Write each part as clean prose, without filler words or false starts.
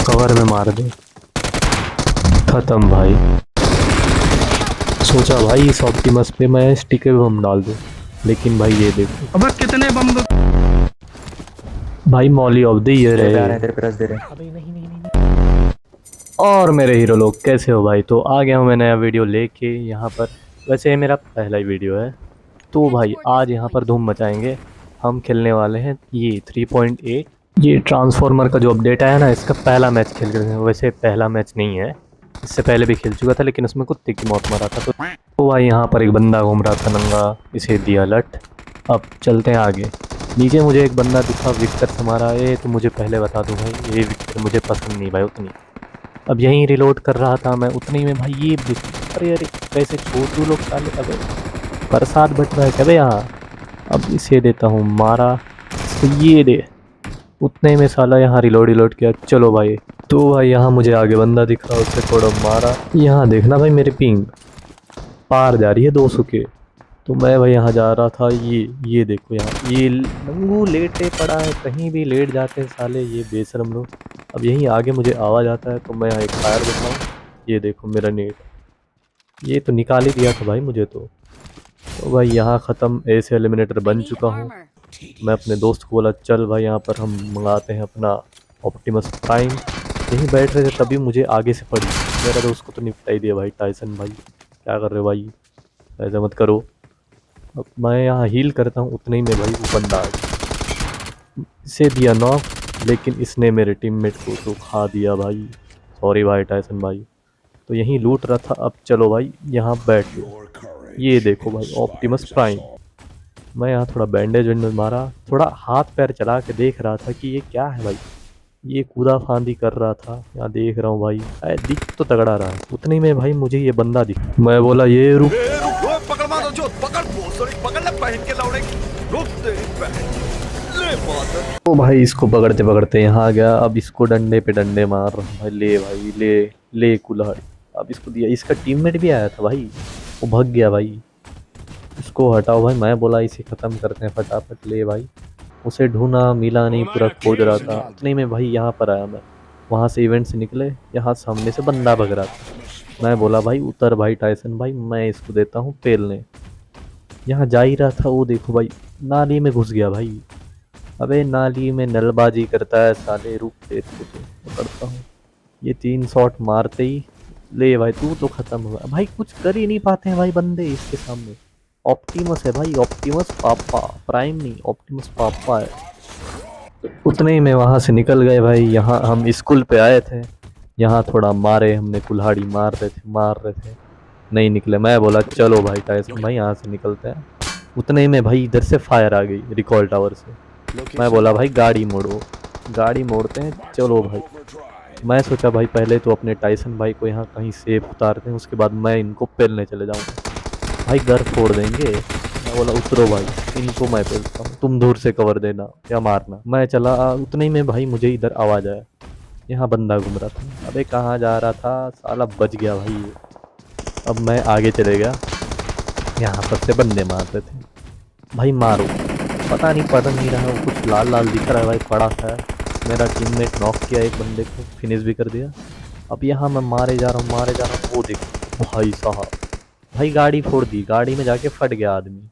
Cover में मार दे। खत्म भाई। सोचा भाई इस ऑप्टिमस पे मैं स्टिकर बम डाल दूं, लेकिन भाई ये देखो अबे कितने बम दो। भाई मॉली ऑफ द ईयर तेरे पे आ रहे है। हैं, तेरे पे रस दे रहे हैं। अबे नहीं नहीं नहीं नहीं। और मेरे हीरो लोग कैसे हो भाई? तो आ गया हूँ मैं नया वीडियो लेके यहाँ पर। वैसे ये मेरा पहला ही वीडियो है। तो भाई आज यहाँ पर धूम मचाएंगे। हम खेलने वाले हैं ये 3.8। ये ट्रांसफॉर्मर का जो अपडेट आया ना, इसका पहला मैच खेल रहे हैं। वैसे पहला मैच नहीं है, इससे पहले भी खेल चुका था, लेकिन उसमें कुत्ते की मौत मरा था। तो भाई यहाँ पर एक बंदा घूम रहा था नंगा, इसे दिया लट। अब चलते हैं आगे। नीचे मुझे एक बंदा दिखा, विक्टर से मारा। ये तो मुझे पहले बता दूं भाई, ये विक्टर मुझे पसंद नहीं भाई उतनी। अब यहीं रिलोड कर रहा था मैं, उतने ही में भाई ये अरे अरे कैसे छोड़ दूँ लोग साले। अबे बरसात बट रहा है क्या बे यहाँ? अब इसे देता हूँ मारा, तो ये दे। उतने में साला यहाँ रिलोड किया। चलो भाई। तो भाई यहाँ मुझे आगे बंदा दिखा, उससे थोड़ा मारा। यहाँ देखना भाई मेरे पिंग पार जा रही है 200 के। तो मैं भाई यहाँ जा रहा था। ये देखो यहाँ ये नंगू लेटे पड़ा है, कहीं भी लेट जाते हैं साले ये बेशरम लोग। अब यहीं आगे मुझे आवाज़ आता है, तो मैं यहाँ एक फायर देता हूँ। ये देखो मेरा नेट, ये तो निकाल ही दिया था भाई मुझे तो भाई यहाँ ख़त्म। ऐसे एलिमिनेटर बन चुका हूँ। मैं अपने दोस्त को बोला चल भाई यहाँ पर हम मंगाते हैं अपना ऑप्टिमस प्राइम। यहीं बैठ रहे थे तभी मुझे आगे से पड़ी। मेरा दोस्त को तो निपटा ही दिया भाई। टाइसन भाई क्या कर रहे हो भाई? ऐसा मत करो। अब मैं यहाँ हील करता हूँ, उतने ही में भाई वो बंदा आ गया। इसे दिया नॉक, लेकिन इसने मेरे टीममेट को तो खा दिया भाई। सॉरी भाई टाइसन भाई। तो यहीं लूट रहा था। अब चलो भाई यहाँ बैठ गया। ये देखो भाई ऑप्टिमस प्राइम। मैं यहाँ थोड़ा बैंडेज वैंडेज मारा, थोड़ा हाथ पैर चला के देख रहा था कि ये क्या है भाई। ये कूदा फांदी कर रहा था, यहाँ देख रहा हूँ भाई। दिख तो तगड़ा रहा है। उतने में भाई मुझे ये बंदा दिखा। मैं बोला ये रुक। पकड़ मारो जो पकड़ पकड़ ले पहन के लौड़े रुक तेरी बहन ले मार। तो भाई इसको पकड़ते पकड़ते यहाँ आ गया। अब इसको डंडे पे डंडे मार रहा हूँ भाई। ले भाई ले ले कुल्हाड़ी। अब इसको दिया, इसका टीममेट भी आया था भाई, वो भाग गया भाई। इसको हटाओ भाई, मैं बोला इसे ख़त्म करते हैं फटाफट। ले भाई उसे ढूंढा, मिला नहीं, पूरा खोज रहा था। उतने में भाई यहाँ पर आया मैं। वहाँ से इवेंट से निकले, यहाँ सामने से बंदा भग रहा था। मैं बोला भाई उतर भाई टाइसन भाई, मैं इसको देता हूँ पेलने। यहाँ जा ही रहा था, वो देखो भाई नाली में घुस गया भाई। अबे नाली में नलबाजी करता है साले, रुक दे इसको तो पकड़ता हूँ। ये 3 शॉट मारते ही ले भाई तू तो ख़त्म हुआ भाई। कुछ कर ही नहीं पाते हैं भाई बंदे इसके सामने। ऑप्टिमस है भाई, ऑप्टिमस पापा, प्राइम नहीं ऑप्टिमस पापा है। उतने ही में वहाँ से निकल गए भाई। यहाँ हम स्कूल पे आए थे, यहाँ थोड़ा मारे हमने, कुल्हाड़ी मार रहे थे, नहीं निकले। मैं बोला चलो भाई टाइसन भाई यहाँ से निकलते हैं। उतने ही में भाई इधर से फायर आ गई रिकॉल टावर से। मैं बोला भाई गाड़ी मोड़ो, गाड़ी मोड़ते हैं चलो भाई। मैं सोचा भाई पहले तो अपने टाइसन भाई को यहाँ कहीं सेफ उतारते हैं, उसके बाद मैं इनको पेलने चले जाऊँगा। भाई घर फोड़ देंगे। मैं बोला उतरो भाई, इनको मैं पेलता हूँ, तुम दूर से कवर देना या मारना। मैं चला, उतने ही में भाई मुझे इधर आवाज़ आया, यहाँ बंदा घूम रहा था। अबे कहाँ जा रहा था साला, बच गया भाई ये। अब मैं आगे चले गया, यहाँ पर से बंदे मारते थे भाई। मारो, पता नहीं पड़ नहीं रहा, वो कुछ लाल लाल दिख रहा है भाई, पड़ा था। मेरा टीममेट नॉक किया एक बंदे को, फिनिश भी कर दिया। अब यहाँ मैं मारे जा रहा हूँ। वो देखो भाई साहब, भाई गाड़ी फोड़ दी, गाड़ी में जाके फट गया आदमी,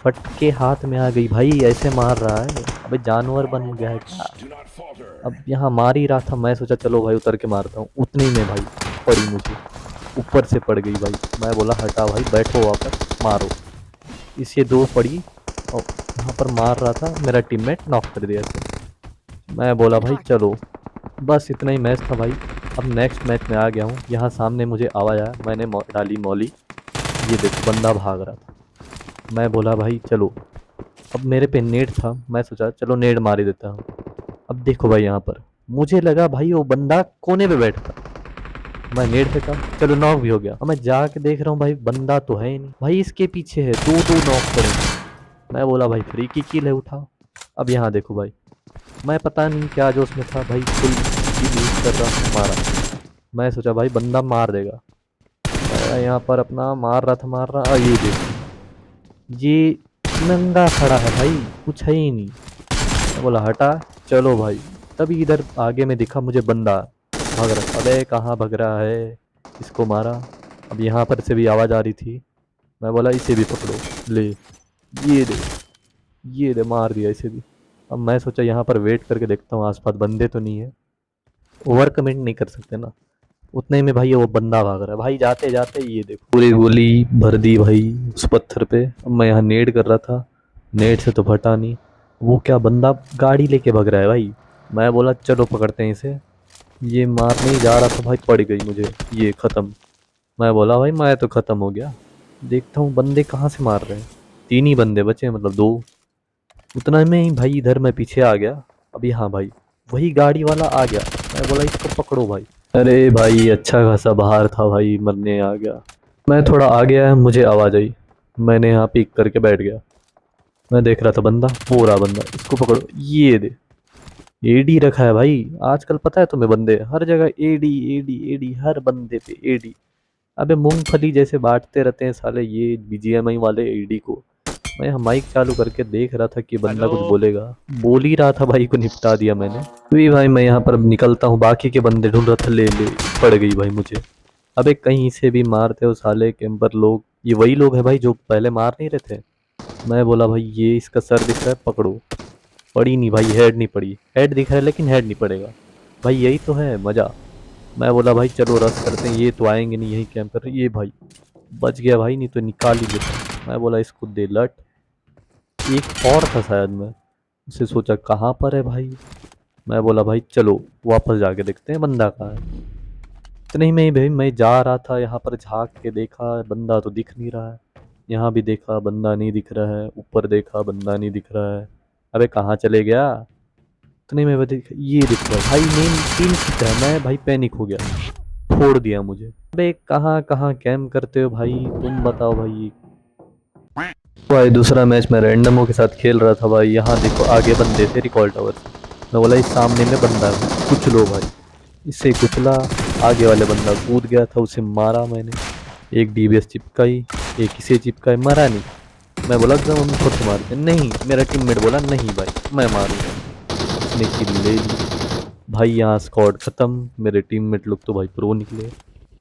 फट के हाथ में आ गई भाई। ऐसे मार रहा है, अबे जानवर बन गया है क्या? अब यहाँ मार ही रहा था, मैं सोचा चलो भाई उतर के मारता हूँ। उतनी में भाई पड़ी मुझे, ऊपर से पड़ गई भाई। मैं बोला हटा भाई, बैठो वापस मारो। इसे 2 पड़ी और यहाँ पर मार रहा था, मेरा टीममेट नॉक कर दिया इसे। मैं बोला भाई चलो, बस इतना ही मैच था भाई। अब नेक्स्ट मैच में आ गया हूँ। यहाँ सामने मुझे आवाज़ आया, मैंने डाली मौली। ये देखो बंदा भाग रहा था। मैं बोला भाई चलो, अब मेरे पे नेट था, मैं सोचा चलो नेट मार ही देता हूँ। अब देखो भाई यहाँ पर मुझे लगा भाई वो बंदा कोने पे बैठा, मैं नेट फेंका, चलो नॉक भी हो गया। अब मैं जाके देख रहा हूँ भाई बंदा तो है ही नहीं भाई, इसके पीछे है 2 नॉक पड़े। मैं बोला भाई फ्री की किल है, उठाओ। अब यहाँ देखो भाई, मैं पता नहीं क्या जोश में था भाई, फुल यूज कर रहा हूँ, मारा। मैं सोचा भाई बंदा मार देगा, मैं यहाँ पर अपना मार रहा। ये देखो ये नंगा खड़ा है भाई, कुछ है ही नहीं। मैं बोला हटा, चलो भाई तभी इधर आगे में दिखा मुझे बंदा भाग रहा। अबे कहाँ भाग रहा है, इसको मारा। अब यहाँ पर से भी आवाज़ आ रही थी, मैं बोला इसे भी पकड़ो, ले ये दे, ये दे, मार दिया इसे भी। अब मैं सोचा यहाँ पर वेट करके देखता हूँ आसपास बंदे तो नहीं है, ओवर कमेंट नहीं कर सकते ना। उतने में भाई वो बंदा भाग रहा है भाई, जाते जाते ये देखो पूरी गोली भर दी भाई उस पत्थर पे। अब मैं यहाँ नेड कर रहा था, नेड से तो फटा नहीं, वो क्या बंदा गाड़ी लेके भाग रहा है भाई। मैं बोला चलो पकड़ते हैं इसे, ये मारने ही जा रहा था भाई, पड़ गई मुझे ये ख़त्म। मैं बोला भाई मैं तो ख़त्म हो गया। देखता हूँ बंदे कहाँ से मार रहे हैं, 3 ही बंदे बचे मतलब 2। उतना में ही भाई इधर मैं पीछे आ गया। अभी हाँ भाई वही गाड़ी वाला आ गया, मैं बोला इसको पकड़ो भाई। अरे भाई अच्छा खासा बाहर था भाई, मरने आ गया। मैं थोड़ा आ गया, मुझे आवाज़ आई, मैंने यहाँ पिक करके बैठ गया। मैं देख रहा था बंदा, वो रहा बंदा, इसको पकड़ो ये दे। एडी रखा है भाई आजकल, पता है तुम्हें, बंदे हर जगह एडी एडी एडी, हर बंदे पे एडी। अबे मूंगफली जैसे बांटते रहते हैं साले ये बीजीएमआई वाले एडी को। मैं यहाँ माइक चालू करके देख रहा था कि बंदा कुछ बोलेगा, बोल ही रहा था भाई को निपटा दिया मैंने। अभी भाई मैं यहाँ पर निकलता हूँ, बाकी के बंदे ढूंढ रहा था, ले ले पड़ गई भाई मुझे। अबे कहीं से भी मारते हो साले कैंपर लोग, ये वही लोग हैं भाई जो पहले मार नहीं रहे थे। मैं बोला भाई ये इसका सर दिख रहा है, पकड़ो। पड़ी नहीं भाई, हेड नहीं पड़ी, हेड दिख रहा है लेकिन हेड नहीं पड़ेगा भाई, यही तो है मज़ा। मैं बोला भाई चलो रस करते हैं, ये तो आएंगे नहीं यही कैंप पर, ये भाई बच गया भाई, नहीं तो निकाल ही देता। मैं बोला इसको दे लट। एक और था शायद, मैं उससे सोचा कहाँ पर है भाई। मैं बोला भाई चलो वापस जाके देखते हैं बंदा कहाँ है। इतने ही में ही भाई मैं जा रहा था, यहाँ पर झांक के देखा बंदा तो दिख नहीं रहा है, यहाँ भी देखा बंदा नहीं दिख रहा है, ऊपर देखा बंदा नहीं दिख रहा है। अबे कहाँ चले गया। इतने में ये दिख रहा है भाई, मेन 3 सीट है। मैं भाई पैनिक हो गया, फोड़ दिया मुझे। अबे कहाँ कहाँ कैम करते हो भाई तुम बताओ भाई। भाई दूसरा मैच मैं रैंडमों के साथ खेल रहा था भाई, यहाँ देखो आगे बंदे थे रिकॉल टावर से। मैं बोला इस सामने में बंदा है, कुछ लो भाई। इससे कुचला, आगे वाले बंदा कूद गया था, उसे मारा मैंने। एक डीबीएस चिपकाई, एक इसे चिपकाई, मरा नहीं। मैं बोला एकदम हम खुद से मारते नहीं, मेरा टीममेट बोला नहीं भाई मैं मारूंगा, उसने किल ले ली भाई। यहाँ स्क्वाड खत्म, मेरे टीममेट लोग तो भाई प्रो निकले,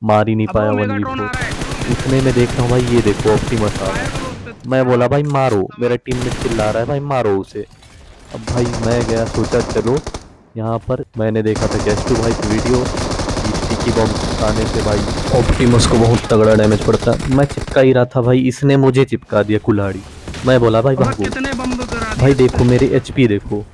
मार ही नहीं पाया 1v4। इतने में देखता हूँ भाई ये देखो ऑप्टिमस आ रहा है। मैं बोला भाई मारो, मेरा टीममेट चिल्ला रहा है भाई मारो उसे। अब भाई मैं गया, सोचा चलो यहाँ पर मैंने देखा था गेस्ट भाई की वीडियो, स्टिकी बम आने से भाई ऑप्टिमस को बहुत तगड़ा डैमेज पड़ता है। मैं चिपका ही रहा था भाई, इसने मुझे चिपका दिया कुल्हाड़ी। मैं बोला भाई भागो। भाई देखो मेरी एचपी देखो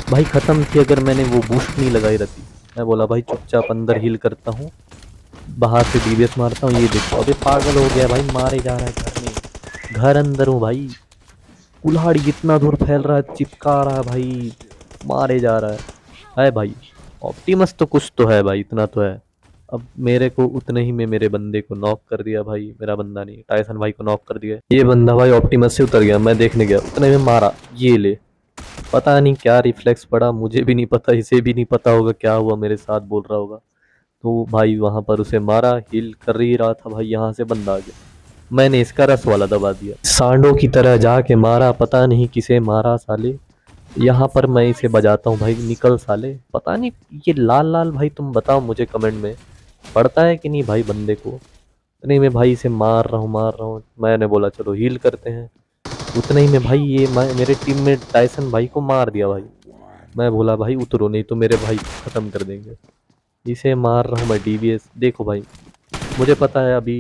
भाई ख़त्म थी, अगर मैंने वो बूस्ट नहीं लगाई रहती। मैं बोला भाई चुपचाप अंदर हील करता हूँ, बाहर से डीबीएस मारता हूँ। ये देखो अबे पागल हो गया भाई, मारे जा रहा है घर में, घर अंदर हूँ भाई, कुल्हाड़ी कितना दूर फैल रहा है, चिपका रहा है भाई, मारे जा रहा है भाई। ऑप्टिमस तो कुछ तो है भाई, इतना तो है। अब मेरे को उतने ही में मेरे बंदे को नॉक कर दिया भाई, मेरा बंदा नहीं टाइसन भाई को नॉक कर दिया। ये बंदा भाई ऑप्टिमस से उतर गया, मैं देखने गया, उतने में मारा, ये ले। पता नहीं क्या रिफ्लेक्स पड़ा, मुझे भी नहीं पता, इसे भी नहीं पता होगा क्या हुआ मेरे साथ, बोल रहा होगा। तो भाई वहां पर उसे मारा, हील कर ही रहा था भाई, यहाँ से बंदा आ गया, मैंने इसका रस वाला दबा दिया, सांडों की तरह जाके मारा, पता नहीं किसे मारा साले। यहाँ पर मैं इसे बजाता हूँ भाई, निकल साले। पता नहीं ये लाल लाल भाई, तुम बताओ मुझे कमेंट में, पड़ता है कि नहीं भाई बंदे को। उतने में भाई इसे मार रहा हूँ। मैंने बोला चलो हील करते हैं। उतने ही में भाई ये मेरे टीममेट टाइसन भाई को मार दिया भाई। मैं बोला भाई उतरो नहीं तो मेरे भाई ख़त्म कर देंगे। इसे मार रहा हूँ मैं डीबीएस। देखो भाई मुझे पता है अभी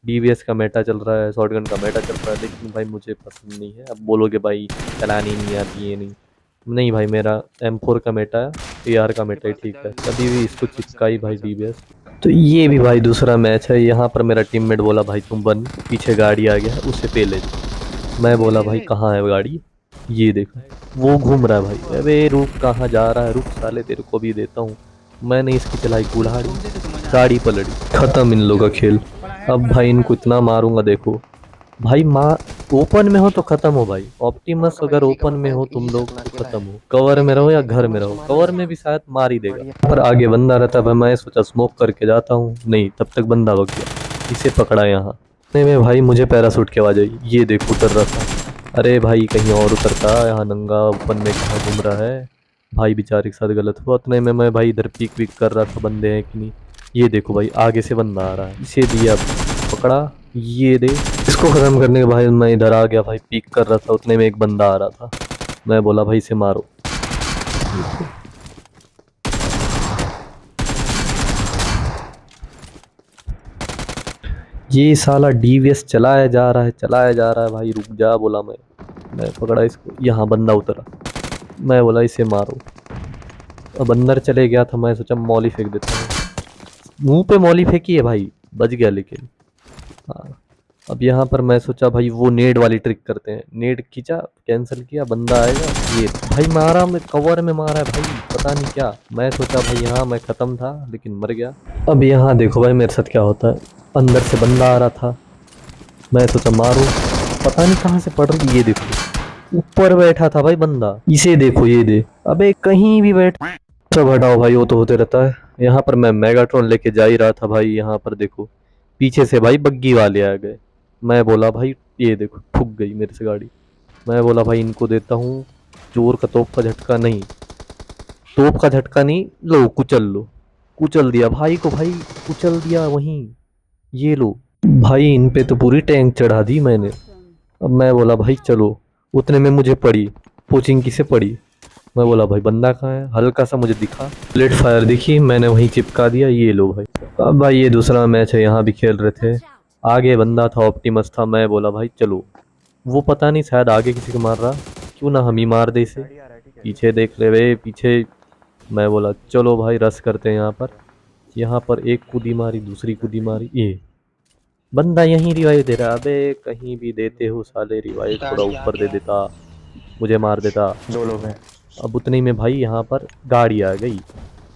डीबीएस का मेटा चल रहा है, शॉटगन का मेटा चल रहा है, लेकिन भाई मुझे पसंद नहीं है। अब बोलोगे भाई चलानी नहीं आती, ये नहीं भाई, मेरा M4 का मेटा है, AR का मेटा ही ठीक है। कभी भी इसको चिपकाई भाई डीबीएस। तो ये भी भाई दूसरा मैच है। यहाँ पर मेरा टीममेट बोला भाई तुम बन, पीछे गाड़ी आ गया है उसे पे ले। मैं बोला भाई कहाँ है गाड़ी, ये देखो वो घूम रहा है भाई। अबे रुक, कहाँ जा रहा है, रुक साले तेरे को भी देता हूँ। मैंने इसकी चलाई कुल्हाड़ी, गाड़ी पलटी, खत्म इन लोगों का खेल। अब भाई इनको इतना मारूंगा देखो भाई, मार ओपन में हो तो खत्म हो भाई। ऑप्टिमस अगर ओपन में हो तुम लोग तो खत्म हो, कवर में रहो या घर में रहो, कवर में भी शायद मार ही देगा। पर आगे बंदा रहता है, मैं सोचा स्मोक करके जाता हूँ, नहीं तब तक बंदा भग गया, इसे पकड़ा यहाँ। इतने में भाई मुझे पैराशूट की आवाज़ आई, ये देखो उतर रहा था। अरे भाई कहीं और उतरता, यहाँ नंगा ओपन में कहाँ घूम रहा है। भाई बेचारे के साथ गलत हुआ। उतने में मैं भाई इधर पीक वीक कर रहा था बंदे हैं कि नहीं। ये देखो भाई आगे से बंदा आ रहा है, इसे दिया पकड़ा, ये दे। इसको खत्म करने के भाई मैं इधर आ गया भाई, पीक कर रहा था। उतने में एक बंदा आ रहा था, मैं बोला भाई इसे मारो। ये साला डीवीएस चलाया जा रहा है भाई, रुक जा बोला मैं पकड़ा इसको, यहाँ बंदा उतरा, मैं बोला इसे मारो। अब अंदर चले गया था, मैं सोचा मौली फेंक देता हूँ, मुंह पे मौली फेंकी है भाई, बच गया लेकिन। हाँ, अब यहाँ पर मैं सोचा भाई वो नेड वाली ट्रिक करते हैं, नेड खींचा, कैंसिल किया, बंदा आएगा, ये भाई मारा, मैं कवर में मारा है भाई, पता नहीं क्या। मैं सोचा भाई यहाँ मैं ख़त्म था लेकिन मर गया। अब यहाँ देखो भाई मेरे साथ क्या होता है, अंदर से बंदा आ रहा था, मैं सोचा मारो, पता नहीं कहाँ से पड़ रही, ये देखो ऊपर बैठा था भाई बंदा, इसे देखो, ये दे, अबे कहीं भी बैठ। सब हटाओ भाई, वो तो होते रहता है। यहाँ पर मैं मेगाट्रॉन लेके जा ही रहा था भाई, यहाँ पर देखो पीछे से भाई बग्गी वाले आ गए। मैं बोला भाई ये देखो ठुक गई मेरे से गाड़ी। मैं बोला भाई इनको देता हूँ जोर का, तोप का झटका नहीं, तोप का झटका नहीं, लो कुचल लो। कुचल दिया भाई को, भाई कुचल दिया वहीं, ये लो भाई, इन पे तो पूरी टैंक चढ़ा दी मैंने। अब मैं बोला भाई चलो, उतने में मुझे पड़ी कोचिंग की से पड़ी। मैं बोला भाई बंदा कहाँ है, हल्का सा मुझे दिखा, प्लेट फायर दिखी, मैंने वहीं चिपका दिया, ये लो भाई। अब भाई ये दूसरा मैच है, यहाँ भी खेल रहे थे, आगे बंदा था, ऑप्टिमस था। मैं बोला भाई चलो, वो पता नहीं शायद आगे किसी को मार रहा, क्यों ना हम ही मार दे इसे, पीछे देख ले वे पीछे। मैं बोला चलो भाई रस करते हैं यहाँ पर। यहाँ पर एक कूदी मारी, दूसरी कूदी मारी, ये बंदा यहीं रिवाइव दे रहा है। अबे कहीं भी देते हो साले रिवाइव, थोड़ा ऊपर दे देता, मुझे मार देता। दो लोग हैं। अब उतने में भाई यहाँ पर गाड़ी आ गई,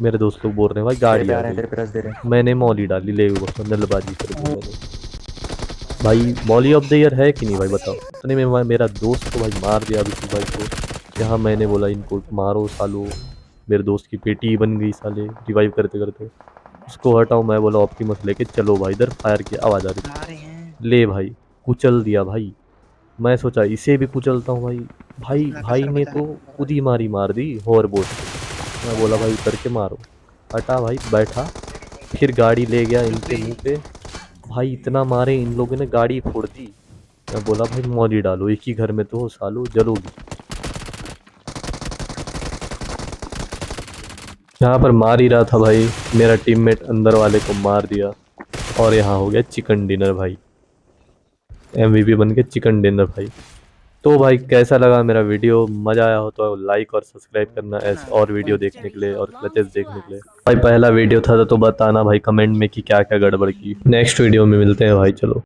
मेरे दोस्त लोग बोल रहे हैं भाई गाड़ी आ तेरे पे रस दे रहे गई। मैंने मौली डाली, ले नलबाजी कर दी मैंने। भाई मौली ऑफ द ईयर है कि नहीं भाई बताओ। उतने में मेरा दोस्त को भाई मार दिया अभी भाई को। यहाँ मैंने बोला इनको मारो सालो, मेरे दोस्त की पेटी ही बन गई साले रिवाइव करते करते। उसको हटाओ, मैं बोला ऑप्टिमस लेके चलो भाई, इधर फायर की आवाज़ आ रही थी, ले भाई कुचल दिया भाई। मैं सोचा इसे भी कुचलता हूँ भाई, भाई ने तो खुद ही मार दी और बोल। मैं बोला भाई उतर के मारो, हटा भाई बैठा, फिर गाड़ी ले गया इनके मुंह पे। भाई इतना मारे इन लोगों ने, गाड़ी फोड़ दी। मैं बोला भाई मौली डालो, एक ही घर में तो हो सालो, जलोगी। यहाँ पर मार ही रहा था भाई, मेरा टीममेट अंदर वाले को मार दिया, और यहाँ हो गया चिकन डिनर भाई, एमवीपी बन के चिकन डिनर भाई। तो भाई कैसा लगा मेरा वीडियो, मज़ा आया हो तो लाइक और सब्सक्राइब करना ऐसे और वीडियो देखने के लिए और क्लचेस देखने के लिए। भाई पहला वीडियो था तो बताना भाई कमेंट में कि क्या क्या गड़बड़ की। नेक्स्ट वीडियो में मिलते हैं भाई, चलो।